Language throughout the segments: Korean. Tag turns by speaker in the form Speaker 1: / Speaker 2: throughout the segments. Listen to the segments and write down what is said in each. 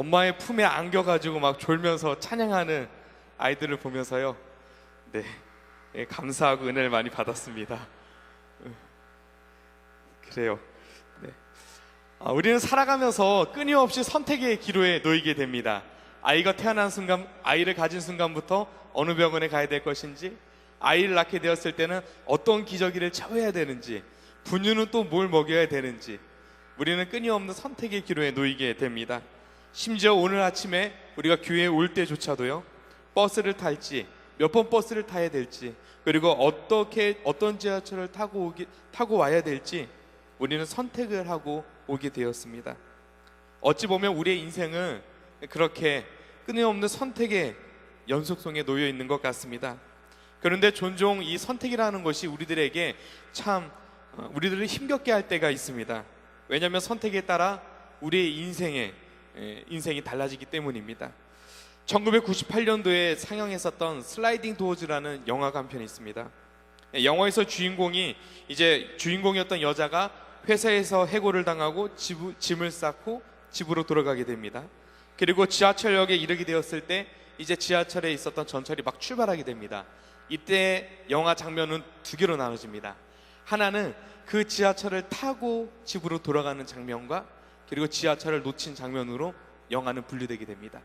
Speaker 1: 엄마의 품에 안겨가지고 막 졸면서 찬양하는 아이들을 보면서요, 네, 감사하고 은혜를 많이 받았습니다. 그래요. 네. 우리는 살아가면서 끊임없이 선택의 기로에 놓이게 됩니다. 아이가 태어난 순간, 아이를 가진 순간부터 어느 병원에 가야 될 것인지, 아이를 낳게 되었을 때는 어떤 기저귀를 채워야 되는지, 분유는 또 뭘 먹여야 되는지, 우리는 끊임없는 선택의 기로에 놓이게 됩니다. 심지어 오늘 아침에 우리가 교회에 올 때조차도요, 버스를 탈지, 몇 번 버스를 타야 될지, 그리고 어떤 지하철을 타고 와야 될지 우리는 선택을 하고 오게 되었습니다. 어찌 보면 우리의 인생은 그렇게 끊임없는 선택의 연속성에 놓여 있는 것 같습니다. 그런데 종종 이 선택이라는 것이 우리들에게 참 우리들을 힘겹게 할 때가 있습니다. 왜냐하면 선택에 따라 우리의 인생이 달라지기 때문입니다. 1998년도에 상영했었던 슬라이딩 도어즈라는 영화가 한 편 있습니다. 영화에서 주인공이었던 여자가 회사에서 해고를 당하고 짐을 쌓고 집으로 돌아가게 됩니다. 그리고 지하철역에 이르게 되었을 때 이제 지하철에 있었던 전철이 막 출발하게 됩니다. 이때 영화 장면은 두 개로 나눠집니다. 하나는 그 지하철을 타고 집으로 돌아가는 장면과, 그리고 지하철을 놓친 장면으로 영화는 분리되게 됩니다.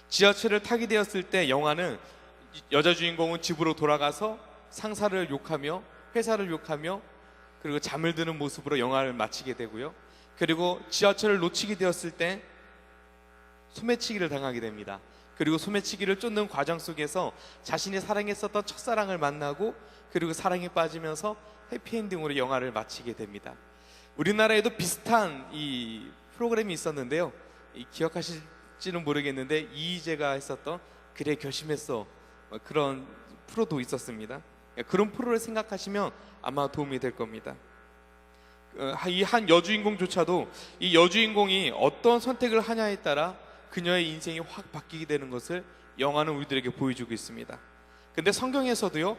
Speaker 1: 지하철을 타게 되었을 때 영화는 여자 주인공은 집으로 돌아가서 상사를 욕하며 회사를 욕하며 그리고 잠을 드는 모습으로 영화를 마치게 되고요. 그리고 지하철을 놓치게 되었을 때 소매치기를 당하게 됩니다. 그리고 소매치기를 쫓는 과정 속에서 자신이 사랑했었던 첫사랑을 만나고, 그리고 사랑에 빠지면서 해피엔딩으로 영화를 마치게 됩니다. 우리나라에도 비슷한 이 프로그램이 있었는데요, 기억하실지는 모르겠는데 이희재가 했었던 그래 결심했어, 그런 프로도 있었습니다. 그런 프로를 생각하시면 아마 도움이 될 겁니다. 이 한 여주인공조차도 이 여주인공이 어떤 선택을 하냐에 따라 그녀의 인생이 확 바뀌게 되는 것을 영화는 우리들에게 보여주고 있습니다. 근데 성경에서도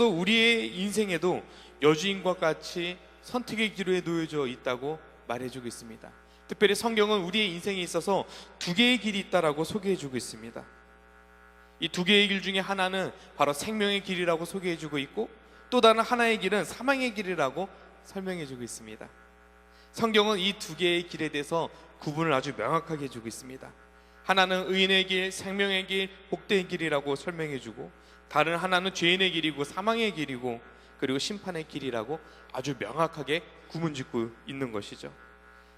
Speaker 1: 우리의 인생에도 여주인과 같이 선택의 기로에 놓여져 있다고 말해주고 있습니다. 특별히 성경은 우리의 인생에 있어서 두 개의 길이 있다라고 소개해주고 있습니다. 이 두 개의 길 중에 하나는 바로 생명의 길이라고 소개해주고 있고, 또 다른 하나의 길은 사망의 길이라고 설명해주고 있습니다. 성경은 이 두 개의 길에 대해서 구분을 아주 명확하게 해주고 있습니다. 하나는 의인의 길, 생명의 길, 복된 길이라고 설명해주고, 다른 하나는 죄인의 길이고 사망의 길이고 그리고 심판의 길이라고 아주 명확하게 구분짓고 있는 것이죠.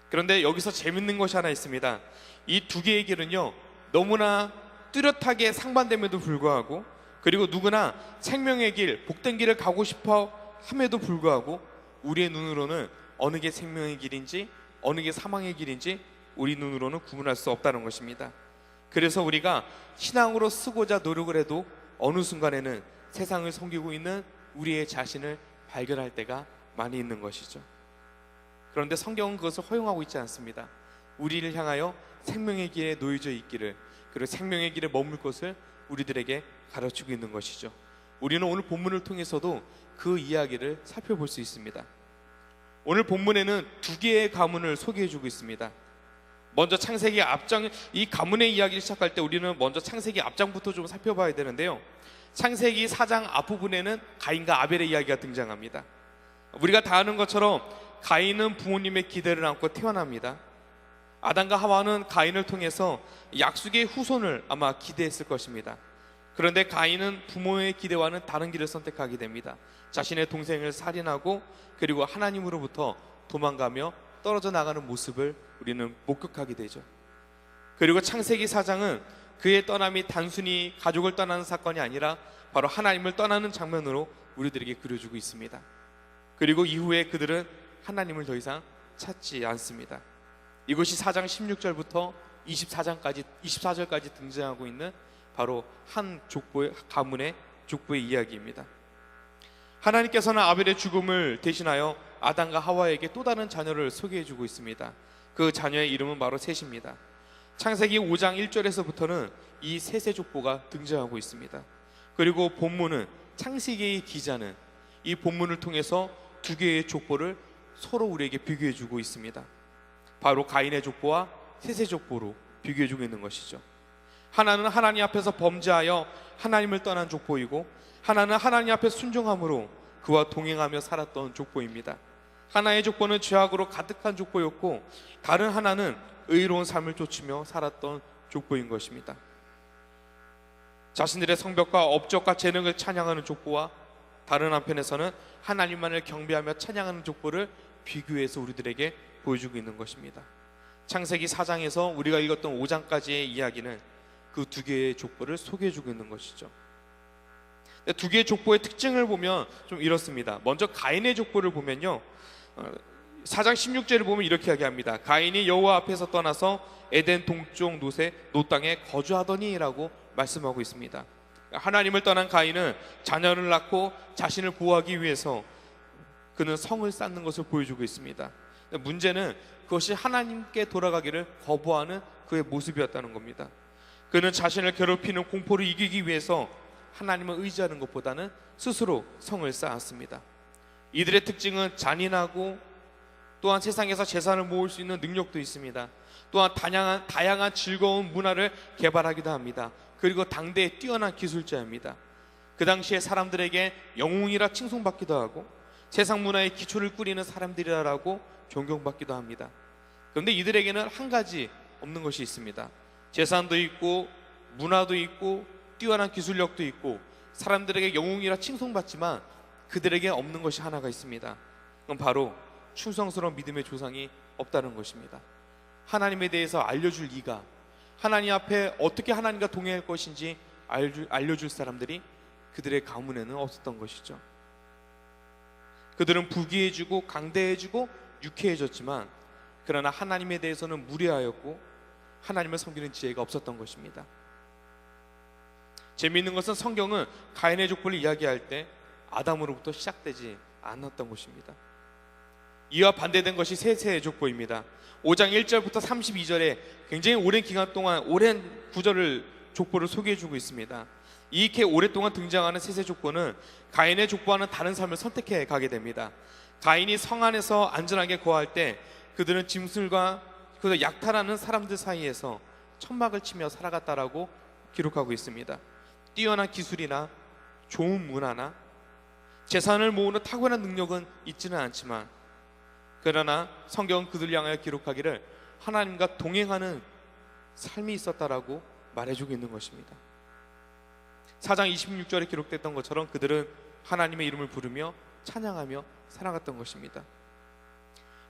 Speaker 1: 그런데 여기서 재밌는 것이 하나 있습니다. 이 두 개의 길은요, 너무나 뚜렷하게 상반됨에도 불구하고, 그리고 누구나 생명의 길, 복된 길을 가고 싶어 함에도 불구하고 우리의 눈으로는 어느 게 생명의 길인지 어느 게 사망의 길인지 우리 눈으로는 구분할 수 없다는 것입니다. 그래서 우리가 신앙으로 쓰고자 노력을 해도 어느 순간에는 세상을 섬기고 있는 우리의 자신을 발견할 때가 많이 있는 것이죠. 그런데 성경은 그것을 허용하고 있지 않습니다. 우리를 향하여 생명의 길에 놓여져 있기를, 그리고 생명의 길에 머물 것을 우리들에게 가르치고 있는 것이죠. 우리는 오늘 본문을 통해서도 그 이야기를 살펴볼 수 있습니다. 오늘 본문에는 두 개의 가문을 소개해주고 있습니다. 먼저 창세기 앞장, 이 가문의 이야기를 시작할 때 우리는 먼저 창세기 앞장부터 좀 살펴봐야 되는데요, 창세기 4장 앞부분에는 가인과 아벨의 이야기가 등장합니다. 우리가 다 아는 것처럼 가인은 부모님의 기대를 안고 태어납니다. 아담과 하와는 가인을 통해서 약속의 후손을 아마 기대했을 것입니다. 그런데 가인은 부모의 기대와는 다른 길을 선택하게 됩니다. 자신의 동생을 살인하고 그리고 하나님으로부터 도망가며 떨어져 나가는 모습을 우리는 목격하게 되죠. 그리고 창세기 4장은 그의 떠남이 단순히 가족을 떠나는 사건이 아니라 바로 하나님을 떠나는 장면으로 우리들에게 그려주고 있습니다. 그리고 이후에 그들은 하나님을 더 이상 찾지 않습니다. 이것이 4장 16절부터 24절까지 등장하고 있는 바로 한 가문의 족보의 이야기입니다. 하나님께서는 아벨의 죽음을 대신하여 아담과 하와에게 또 다른 자녀를 소개해주고 있습니다. 그 자녀의 이름은 바로 셋입니다. 창세기 5장 1절에서부터는 이 셋의 족보가 등장하고 있습니다. 그리고 본문은, 창세기의 기자는 이 본문을 통해서 두 개의 족보를 서로 우리에게 비교해주고 있습니다. 바로 가인의 족보와 셋의 족보로 비교해주고 있는 것이죠. 하나는 하나님 앞에서 범죄하여 하나님을 떠난 족보이고, 하나는 하나님 앞에 순종함으로 그와 동행하며 살았던 족보입니다. 하나의 족보는 죄악으로 가득한 족보였고, 다른 하나는 의로운 삶을 쫓으며 살았던 족보인 것입니다. 자신들의 성벽과 업적과 재능을 찬양하는 족보와 다른 한편에서는 하나님만을 경배하며 찬양하는 족보를 비교해서 우리들에게 보여주고 있는 것입니다. 창세기 4장에서 우리가 읽었던 5장까지의 이야기는 그 두 개의 족보를 소개해주고 있는 것이죠. 두 개의 족보의 특징을 보면 좀 이렇습니다. 먼저 가인의 족보를 보면요, 4장 16절을 보면 이렇게 이야기합니다. 가인이 여호와 앞에서 떠나서 에덴 동쪽 노 땅에 거주하더니 라고 말씀하고 있습니다. 하나님을 떠난 가인은 자녀를 낳고 자신을 보호하기 위해서 그는 성을 쌓는 것을 보여주고 있습니다. 문제는 그것이 하나님께 돌아가기를 거부하는 그의 모습이었다는 겁니다. 그는 자신을 괴롭히는 공포를 이기기 위해서 하나님을 의지하는 것보다는 스스로 성을 쌓았습니다. 이들의 특징은 잔인하고 또한 세상에서 재산을 모을 수 있는 능력도 있습니다. 또한 다양한 즐거운 문화를 개발하기도 합니다. 그리고 당대의 뛰어난 기술자입니다. 그 당시에 사람들에게 영웅이라 칭송받기도 하고 세상 문화의 기초를 꾸리는 사람들이라고 존경받기도 합니다. 그런데 이들에게는 한 가지 없는 것이 있습니다. 재산도 있고 문화도 있고 뛰어난 기술력도 있고 사람들에게 영웅이라 칭송받지만 그들에게 없는 것이 하나가 있습니다. 그건 바로 충성스러운 믿음의 조상이 없다는 것입니다. 하나님에 대해서 알려줄 이가, 하나님 앞에 어떻게 하나님과 동행할 것인지 알려줄 사람들이 그들의 가문에는 없었던 것이죠. 그들은 부귀해지고 강대해지고 유쾌해졌지만 그러나 하나님에 대해서는 무례하였고 하나님을 섬기는 지혜가 없었던 것입니다. 재미있는 것은 성경은 가인의 족보를 이야기할 때 아담으로부터 시작되지 않았던 것입니다. 이와 반대된 것이 셋의 족보입니다. 5장 1절부터 32절에 굉장히 오랜 기간 동안 오랜 구절을 족보를 소개해주고 있습니다. 이렇게 오랫동안 등장하는 셋의 족보는 가인의 족보와는 다른 삶을 선택해 가게 됩니다. 가인이 성 안에서 안전하게 거할 때 그들은 짐승과 그 약탈하는 사람들 사이에서 천막을 치며 살아갔다라고 기록하고 있습니다. 뛰어난 기술이나 좋은 문화나 재산을 모으는 탁월한 능력은 있지는 않지만 그러나 성경은 그들 향하여 기록하기를 하나님과 동행하는 삶이 있었다라고 말해주고 있는 것입니다. 4장 26절에 기록됐던 것처럼 그들은 하나님의 이름을 부르며 찬양하며 살아갔던 것입니다.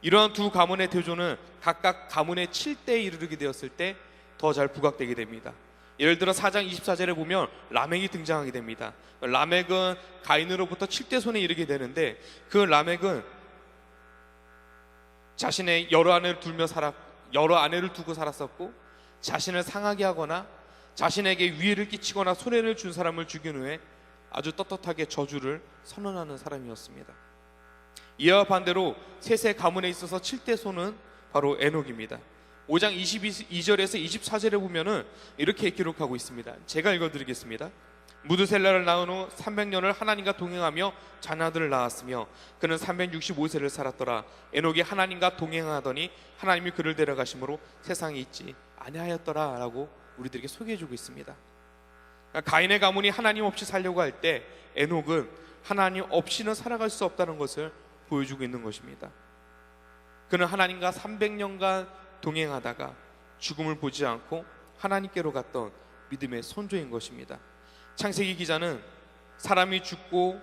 Speaker 1: 이러한 두 가문의 대조는 각각 가문의 7대에 이르게 되었을 때 더 잘 부각되게 됩니다. 예를 들어 4장 24절에 보면 라멕이 등장하게 됩니다. 라멕은 가인으로부터 7대 손에 이르게 되는데 그 라멕은 자신의 여러 아내를 두고 살았었고 자신을 상하게 하거나 자신에게 위해를 끼치거나 손해를 준 사람을 죽인 후에 아주 떳떳하게 저주를 선언하는 사람이었습니다. 이와 반대로 셋의 가문에 있어서 7대 손은 바로 에녹입니다. 5장 22절에서 24절에 보면은 이렇게 기록하고 있습니다. 제가 읽어드리겠습니다. 무드셀라를 낳은 후 300년을 하나님과 동행하며 자녀들을 낳았으며 그는 365세를 살았더라. 에녹이 하나님과 동행하더니 하나님이 그를 데려가심으로 세상에 있지 아니하였더라 라고 우리들에게 소개해주고 있습니다. 가인의 가문이 하나님 없이 살려고 할 때 에녹은 하나님 없이는 살아갈 수 없다는 것을 보여주고 있는 것입니다. 그는 하나님과 300년간 동행하다가 죽음을 보지 않고 하나님께로 갔던 믿음의 선조인 것입니다. 창세기 기자는 사람이 죽고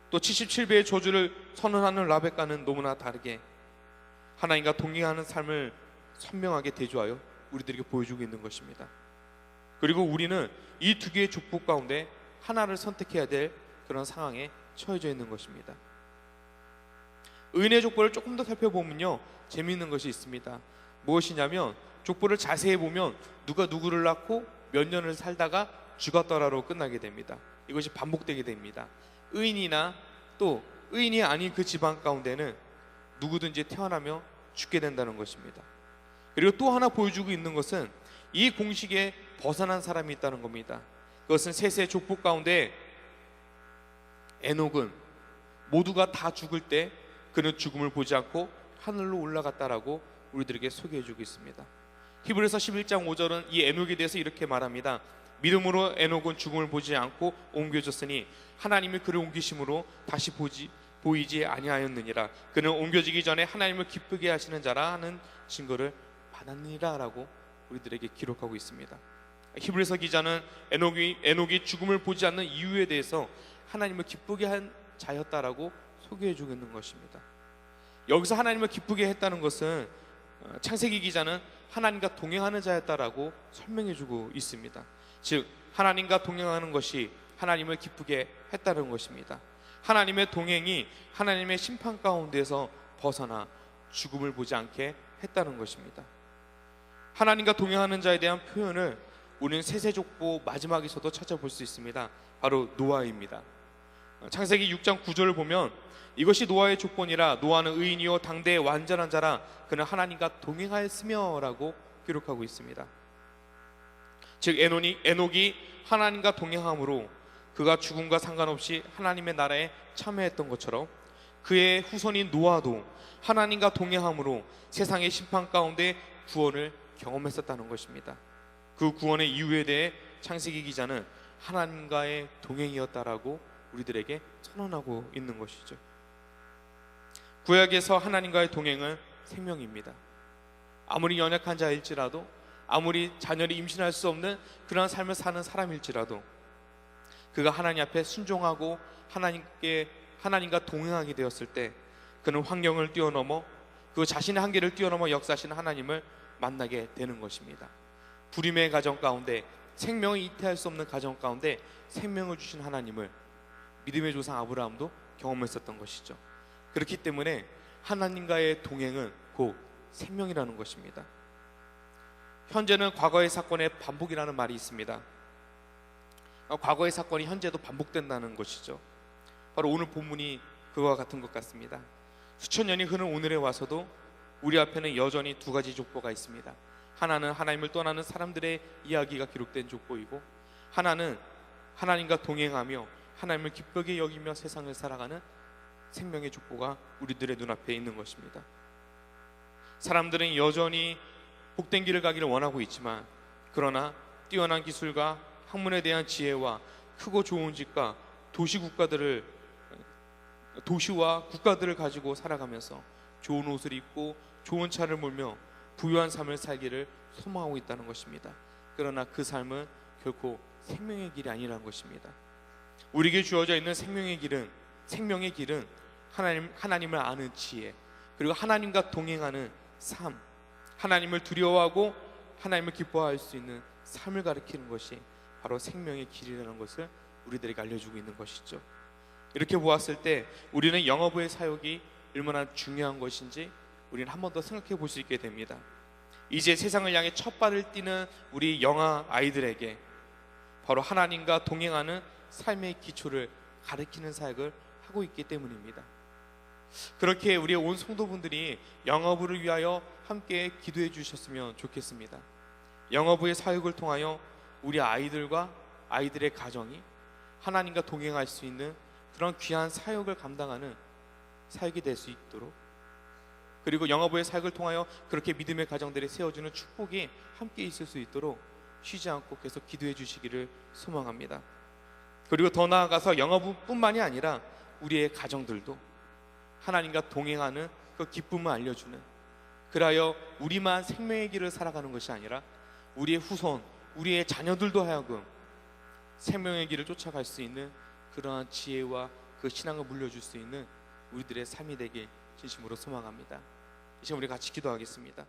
Speaker 1: 또 77배의 저주를 선언하는 라벡과는 너무나 다르게 하나님과 동행하는 삶을 선명하게 대조하여 우리들에게 보여주고 있는 것입니다. 그리고 우리는 이 두 개의 족보 가운데 하나를 선택해야 될 그런 상황에 처해져 있는 것입니다. 의인의 족보를 조금 더 살펴보면요 재미있는 것이 있습니다. 무엇이냐면 족보를 자세히 보면 누가 누구를 낳고 몇 년을 살다가 죽었더라로 끝나게 됩니다. 이것이 반복되게 됩니다. 의인이나 또 의인이 아닌 그 집안 가운데는 누구든지 태어나며 죽게 된다는 것입니다. 그리고 또 하나 보여주고 있는 것은 이 공식에 벗어난 사람이 있다는 겁니다. 그것은 셋의 족보 가운데 에녹은 모두가 다 죽을 때 그는 죽음을 보지 않고 하늘로 올라갔다라고 우리들에게 소개해주고 있습니다. 히브리서 11장 5절은 이 에녹에 대해서 이렇게 말합니다. 믿음으로 에녹은 죽음을 보지 않고 옮겨졌으니 하나님이 그를 옮기심으로 다시 보이지 아니하였느니라. 그는 옮겨지기 전에 하나님을 기쁘게 하시는 자라 하는 증거를 받았느니라 라고 우리들에게 기록하고 있습니다. 히브리서 기자는 에녹이 죽음을 보지 않는 이유에 대해서 하나님을 기쁘게 한 자였다라고 소개해 주고 있는 것입니다. 여기서 하나님을 기쁘게 했다는 것은 창세기 기자는 하나님과 동행하는 자였다라고 설명해 주고 있습니다. 즉 하나님과 동행하는 것이 하나님을 기쁘게 했다는 것입니다. 하나님의 동행이 하나님의 심판 가운데서 벗어나 죽음을 보지 않게 했다는 것입니다. 하나님과 동행하는 자에 대한 표현을 우리는 세세족보 마지막에서도 찾아볼 수 있습니다. 바로 노아입니다. 창세기 6장 9절을 보면 이것이 노아의 조건이라 노아는 의인이요 당대의 완전한 자라 그는 하나님과 동행하였으며 라고 기록하고 있습니다. 즉 에녹이 하나님과 동행함으로 그가 죽음과 상관없이 하나님의 나라에 참여했던 것처럼 그의 후손인 노아도 하나님과 동행함으로 세상의 심판 가운데 구원을 경험했었다는 것입니다. 그 구원의 이유에 대해 창세기 기자는 하나님과의 동행이었다라고 우리들에게 선언하고 있는 것이죠. 구약에서 하나님과의 동행은 생명입니다. 아무리 연약한 자일지라도, 아무리 자녀를 임신할 수 없는 그런 삶을 사는 사람일지라도 그가 하나님 앞에 순종하고 하나님과 동행하게 되었을 때 그는 환경을 뛰어넘어 그 자신의 한계를 뛰어넘어 역사하시는 하나님을 만나게 되는 것입니다. 불임의 가정 가운데, 생명을 잉태할 수 없는 가정 가운데 생명을 주신 하나님을 믿음의 조상 아브라함도 경험했었던 것이죠. 그렇기 때문에 하나님과의 동행은 곧 생명이라는 것입니다. 현재는 과거의 사건의 반복이라는 말이 있습니다. 과거의 사건이 현재도 반복된다는 것이죠. 바로 오늘 본문이 그와 같은 것 같습니다. 수천 년이 흐른 오늘에 와서도 우리 앞에는 여전히 두 가지 족보가 있습니다. 하나는 하나님을 떠나는 사람들의 이야기가 기록된 족보이고, 하나는 하나님과 동행하며 하나님을 기쁘게 여기며 세상을 살아가는 생명의 족보가 우리들의 눈앞에 있는 것입니다. 사람들은 여전히 복된 길을 가기를 원하고 있지만, 그러나 뛰어난 기술과 학문에 대한 지혜와 크고 좋은 집과 도시와 국가들을 가지고 살아가면서 좋은 옷을 입고 좋은 차를 몰며 부유한 삶을 살기를 소망하고 있다는 것입니다. 그러나 그 삶은 결코 생명의 길이 아니라는 것입니다. 우리에게 주어져 있는 생명의 길은 하나님을 아는 지혜, 그리고 하나님과 동행하는 삶, 하나님을 두려워하고 하나님을 기뻐할 수 있는 삶을 가리키는 것이 바로 생명의 길이라는 것을 우리들에게 알려주고 있는 것이죠. 이렇게 보았을 때 우리는 영어부의 사역이 얼마나 중요한 것인지 우리는 한 번 더 생각해 볼 수 있게 됩니다. 이제 세상을 향해 첫 발을 띄는 우리 영아 아이들에게 바로 하나님과 동행하는 삶의 기초를 가르치는 사역을 하고 있기 때문입니다. 그렇게 우리의 온 성도분들이 영어부를 위하여 함께 기도해 주셨으면 좋겠습니다. 영어부의 사역을 통하여 우리 아이들과 아이들의 가정이 하나님과 동행할 수 있는 그런 귀한 사역을 감당하는 사역이 될 수 있도록, 그리고 영어부의 사역을 통하여 그렇게 믿음의 가정들이 세워주는 축복이 함께 있을 수 있도록 쉬지 않고 계속 기도해 주시기를 소망합니다. 그리고 더 나아가서 영어부뿐만이 아니라 우리의 가정들도 하나님과 동행하는 그 기쁨을 알려주는, 그리하여 우리만 생명의 길을 살아가는 것이 아니라 우리의 후손, 우리의 자녀들도 하여금 생명의 길을 쫓아갈 수 있는 그러한 지혜와 그 신앙을 물려줄 수 있는 우리들의 삶이 되길 진심으로 소망합니다. 이 시간 우리 같이 기도하겠습니다.